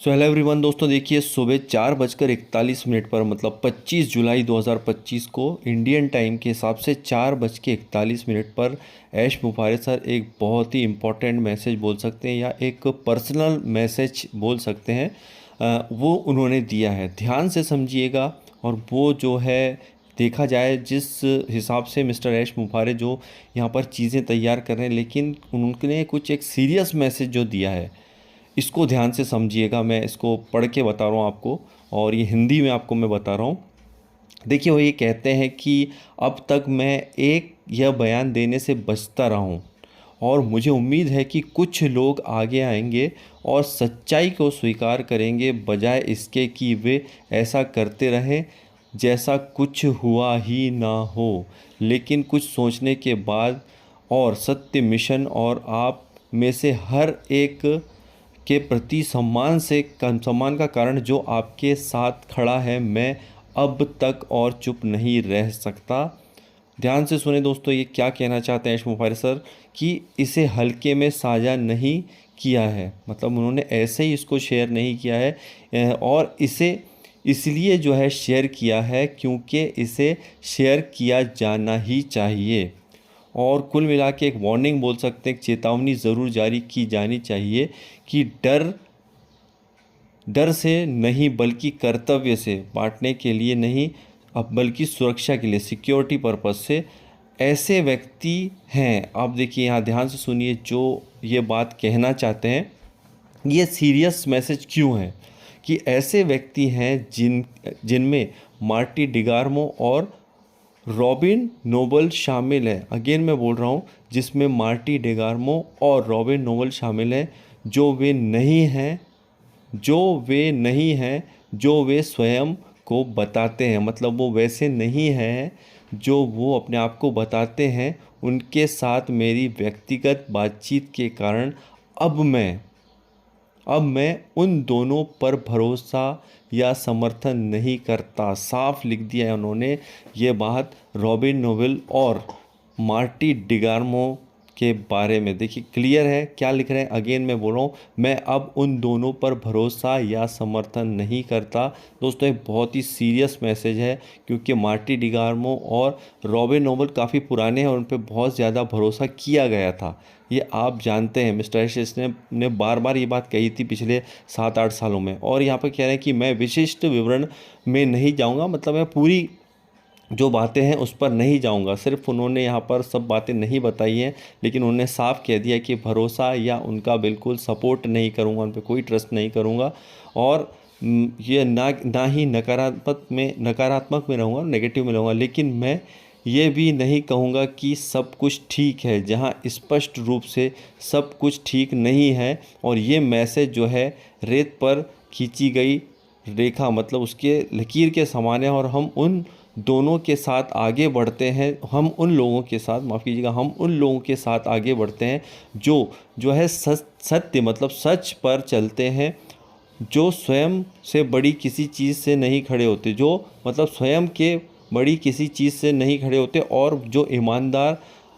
So hello everyone दोस्तों, देखिए सुबह 4:41 पर मतलब 25 जुलाई 2025 को इंडियन टाइम के हिसाब से 4:41 पर ऐश मुफारे सर एक बहुत ही इम्पोर्टेंट मैसेज बोल सकते हैं या एक पर्सनल मैसेज बोल सकते हैं। वो उन्होंने दिया है, ध्यान से समझिएगा। और वो जो है देखा जाए जिस हिसाब से मिस्टर ऐश मुफारे जो यहाँ पर चीज़ें तैयार कर रहे हैं, लेकिन उन्होंने कुछ एक सीरियस मैसेज जो दिया है, इसको ध्यान से समझिएगा। मैं इसको पढ़ के बता रहा हूँ आपको, और ये हिंदी में आपको मैं बता रहा हूँ। देखिए, वो ये कहते हैं कि अब तक मैं एक यह बयान देने से बचता रहा हूँ, और मुझे उम्मीद है कि कुछ लोग आगे आएंगे और सच्चाई को स्वीकार करेंगे, बजाय इसके कि वे ऐसा करते रहें जैसा कुछ हुआ ही ना हो। लेकिन कुछ सोचने के बाद और सत्य मिशन और आप में से हर एक के प्रति सम्मान का कारण जो आपके साथ खड़ा है, मैं अब तक और चुप नहीं रह सकता। ध्यान से सुने दोस्तों, ये क्या कहना चाहते हैं ऐश मुफारी सर कि इसे हल्के में साझा नहीं किया है, मतलब उन्होंने ऐसे ही इसको शेयर नहीं किया है, और इसे इसलिए जो है शेयर किया है क्योंकि इसे शेयर किया जाना ही चाहिए। और कुल मिला के एक वार्निंग बोल सकते हैं, एक चेतावनी ज़रूर जारी की जानी चाहिए कि डर डर से नहीं बल्कि कर्तव्य से, बांटने के लिए नहीं अब बल्कि सुरक्षा के लिए, सिक्योरिटी पर्पस से ऐसे व्यक्ति हैं। आप देखिए यहाँ ध्यान से सुनिए, जो ये बात कहना चाहते हैं ये सीरियस मैसेज क्यों है कि ऐसे व्यक्ति हैं जिनमें मार्टी डिगार्मो और रॉबिन नोबल शामिल है। अगेन मैं बोल रहा हूँ, जिसमें मार्टी डिगार्मो और रॉबिन नोबल शामिल हैं, जो वे स्वयं को बताते हैं, मतलब वो वैसे नहीं हैं जो वो अपने आप को बताते हैं। उनके साथ मेरी व्यक्तिगत बातचीत के कारण अब मैं उन दोनों पर भरोसा या समर्थन नहीं करता। साफ लिख दिया है उन्होंने ये बात रॉबिन नोबल और मार्टी डिगार्मो के बारे में। देखिए क्लियर है क्या लिख रहे हैं। अगेन मैं बोल रहा हूँ, मैं अब उन दोनों पर भरोसा या समर्थन नहीं करता। दोस्तों एक बहुत ही सीरियस मैसेज है, क्योंकि मार्टी डिगार्मो और रॉबिन नोबल काफ़ी पुराने हैं और उन पर बहुत ज़्यादा भरोसा किया गया था। ये आप जानते हैं, मिस्टर एश ने बार बार ये बात कही थी पिछले 7-8 सालों में। और यहाँ पर कह रहे हैं कि मैं विशिष्ट विवरण में नहीं जाऊँगा, मतलब मैं पूरी जो बातें हैं उस पर नहीं जाऊंगा। सिर्फ उन्होंने यहाँ पर सब बातें नहीं बताई हैं, लेकिन उन्होंने साफ कह दिया कि भरोसा या उनका बिल्कुल सपोर्ट नहीं करूँगा, उन पर कोई ट्रस्ट नहीं करूँगा। और ये ना ही नकारात्मक में रहूँगा, नेगेटिव में रहूँगा। लेकिन मैं ये भी नहीं कहूँगा कि सब कुछ ठीक है, जहाँ स्पष्ट रूप से सब कुछ ठीक नहीं है। और ये मैसेज जो है रेत पर खींची गई रेखा, मतलब उसके लकीर के समान है। और हम उन दोनों के साथ आगे बढ़ते हैं, हम उन लोगों के साथ, माफ़ कीजिएगा, हम उन लोगों के साथ आगे बढ़ते हैं जो है सत्य, मतलब सच पर चलते हैं, जो स्वयं से बड़ी किसी चीज़ से नहीं खड़े होते, जो मतलब स्वयं के बड़ी किसी चीज़ से नहीं खड़े होते, और जो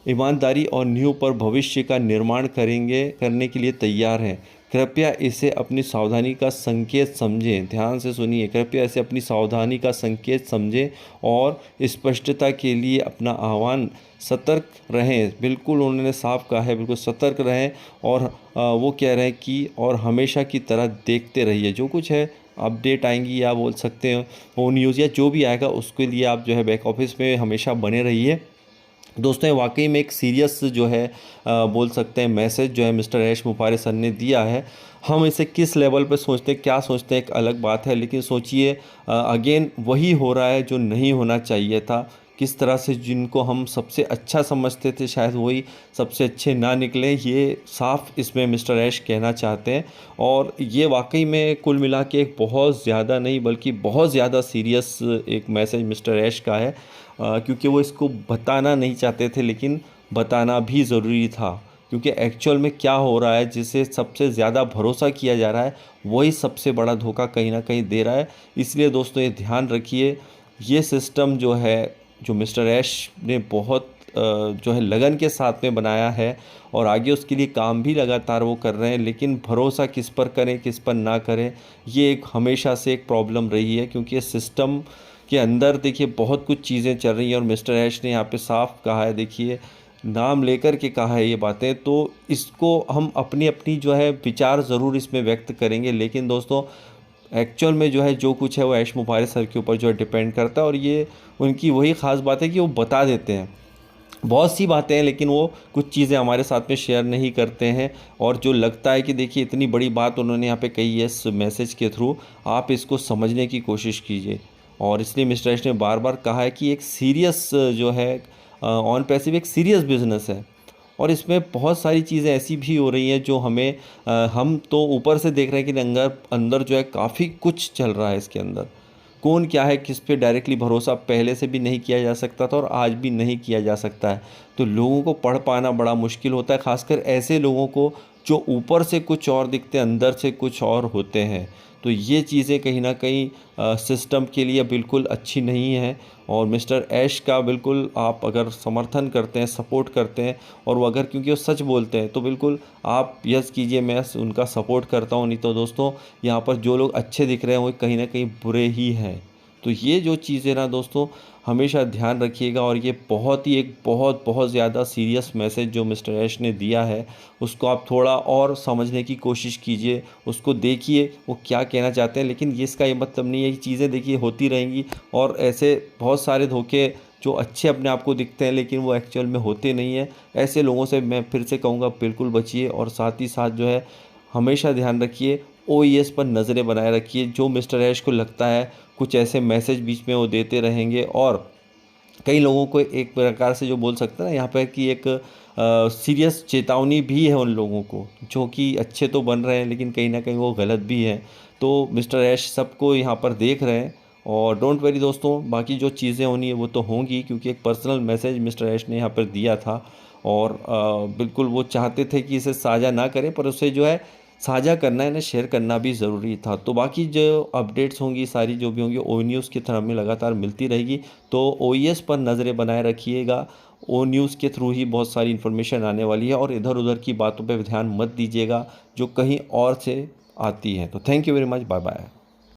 ईमानदारी और नींव पर भविष्य का निर्माण करने के लिए तैयार हैं। कृपया इसे अपनी सावधानी का संकेत समझें। ध्यान से सुनिए, कृपया इसे अपनी सावधानी का संकेत समझें और स्पष्टता के लिए अपना आह्वान, सतर्क रहें। बिल्कुल उन्होंने साफ कहा है, बिल्कुल सतर्क रहें। और वो कह रहे हैं कि और हमेशा की तरह देखते रहिए, जो कुछ है अपडेट आएंगी या बोल सकते हैं वो न्यूज़ या जो भी आएगा उसके लिए आप जो है बैक ऑफिस में हमेशा बने रहिए। दोस्तों ये वाकई में एक सीरियस जो है बोल सकते हैं मैसेज जो है मिस्टर ऐश मुफारे सर ने दिया है। हम इसे किस लेवल पे सोचते हैं, क्या सोचते हैं, एक अलग बात है, लेकिन सोचिए अगेन वही हो रहा है जो नहीं होना चाहिए था। किस तरह से जिनको हम सबसे अच्छा समझते थे, शायद वही सबसे अच्छे ना निकले, ये साफ इसमें मिस्टर ऐश कहना चाहते हैं। और ये वाकई में कुल मिला के एक बहुत ज़्यादा नहीं बल्कि बहुत ज़्यादा सीरियस एक मैसेज मिस्टर ऐश का है, क्योंकि वो इसको बताना नहीं चाहते थे, लेकिन बताना भी ज़रूरी था। क्योंकि एक्चुअल में क्या हो रहा है, जिसे सबसे ज़्यादा भरोसा किया जा रहा है, वही सबसे बड़ा धोखा कहीं ना कहीं दे रहा है। इसलिए दोस्तों ये ध्यान रखिए, ये सिस्टम जो है, जो मिस्टर ऐश ने बहुत जो है लगन के साथ में बनाया है और आगे उसके लिए काम भी लगातार वो कर रहे हैं, लेकिन भरोसा किस पर करें किस पर ना करें, ये एक हमेशा से एक प्रॉब्लम रही है, क्योंकि ये सिस्टम के अंदर देखिए बहुत कुछ चीज़ें चल रही हैं और मिस्टर ऐश ने यहाँ पे साफ कहा है, देखिए नाम लेकर के कहा है ये बातें, तो इसको हम अपनी अपनी जो है विचार ज़रूर इसमें व्यक्त करेंगे, लेकिन दोस्तों एक्चुअल में जो है जो कुछ है वो ऐश मुबारक सर के ऊपर जो है डिपेंड करता है, और ये उनकी वही ख़ास बात है कि वो बता देते हैं बहुत सी बातें हैं, लेकिन वो कुछ चीज़ें हमारे साथ में शेयर नहीं करते हैं। और जो लगता है कि देखिए इतनी बड़ी बात उन्होंने यहाँ पे कही है इस मैसेज के थ्रू, आप इसको समझने की कोशिश कीजिए। और इसलिए मिस्टर ऐश ने बार बार कहा है कि एक सीरियस जो है ऑन पैसिव एक सीरियस बिजनेस है, और इसमें बहुत सारी चीज़ें ऐसी भी हो रही हैं जो हमें हम तो ऊपर से देख रहे हैं कि अंदर अंदर जो है काफ़ी कुछ चल रहा है इसके अंदर। कौन क्या है किस पे डायरेक्टली भरोसा पहले से भी नहीं किया जा सकता था और आज भी नहीं किया जा सकता है। तो लोगों को पढ़ पाना बड़ा मुश्किल होता है, ख़ासकर ऐसे लोगों को जो ऊपर से कुछ और दिखते हैं अंदर से कुछ और होते हैं। तो ये चीज़ें कहीं ना कहीं सिस्टम के लिए बिल्कुल अच्छी नहीं है। और मिस्टर ऐश का बिल्कुल आप अगर समर्थन करते हैं सपोर्ट करते हैं, और वो अगर क्योंकि वो सच बोलते हैं तो बिल्कुल आप यस कीजिए, मैं उनका सपोर्ट करता हूँ। नहीं तो दोस्तों यहाँ पर जो लोग अच्छे दिख रहे हैं वो कहीं ना कहीं बुरे ही हैं। तो ये जो चीज़ें ना दोस्तों हमेशा ध्यान रखिएगा, और ये बहुत ही एक बहुत बहुत ज़्यादा सीरियस मैसेज जो मिस्टर ऐश ने दिया है उसको आप थोड़ा और समझने की कोशिश कीजिए, उसको देखिए वो क्या कहना चाहते हैं। लेकिन ये इसका ये मतलब नहीं है कि चीज़ें देखिए होती रहेंगी, और ऐसे बहुत सारे धोखे जो अच्छे अपने आप को दिखते हैं लेकिन वो एक्चुअल में होते नहीं हैं। ऐसे लोगों से मैं फिर से कहूँगा बिल्कुल बचिए, और साथ ही साथ जो है हमेशा ध्यान रखिए ओईएस पर नज़रें बनाए रखिए। जो मिस्टर ऐश को लगता है कुछ ऐसे मैसेज बीच में वो देते रहेंगे, और कई लोगों को एक प्रकार से जो बोल सकते हैं ना यहाँ पर कि एक सीरियस चेतावनी भी है उन लोगों को जो कि अच्छे तो बन रहे हैं लेकिन कहीं ना कहीं वो गलत भी हैं। तो मिस्टर ऐश सबको यहाँ पर देख रहे हैं, और डोंट वरी दोस्तों बाकी जो चीज़ें होनी है वो तो होंगी, क्योंकि एक पर्सनल मैसेज मिस्टर ऐश ने यहाँ पर दिया था, और बिल्कुल वो चाहते थे कि इसे साझा ना करें, पर उसे जो है साझा करना है ना, शेयर करना भी ज़रूरी था। तो बाकी जो अपडेट्स होंगी सारी जो भी होंगी ओ न्यूज़ की तरह हमें लगातार मिलती रहेगी। तो ओईएस पर नज़रें बनाए रखिएगा, ओ न्यूज़ के थ्रू ही बहुत सारी इन्फॉर्मेशन आने वाली है, और इधर उधर की बातों पर ध्यान मत दीजिएगा जो कहीं और से आती हैं। तो thank you very much, bye bye.